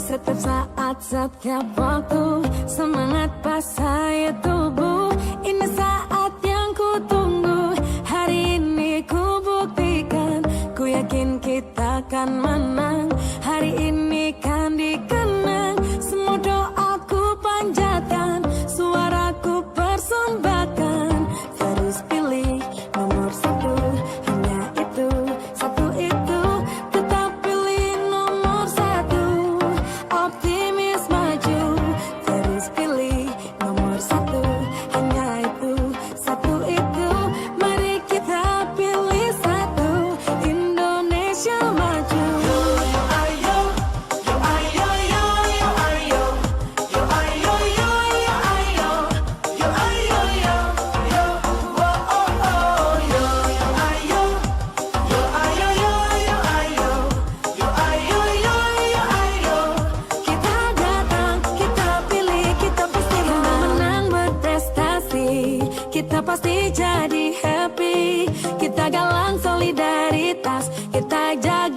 Setiap saat, setiap waktu, semangat pas saya tubuh. Ini saat yang ku tunggu. Hari ini ku buktikan, ku yakin kita akan menang. Hari ini kan dikenang, semua doaku panjatkan, suaraku persembahkan. Terus pilih nomor satu, hanya itu, satu itu. Tetap pilih nomor satu, optimis maju. Terus pilih nomor satu, hanya itu, satu itu. Mari kita pilih satu, Indonesia maju. Kita datang, kita pilih, kita pasti menang berprestasi. Kita pasti jadi happy. Kita galang solidaritas, kita jaga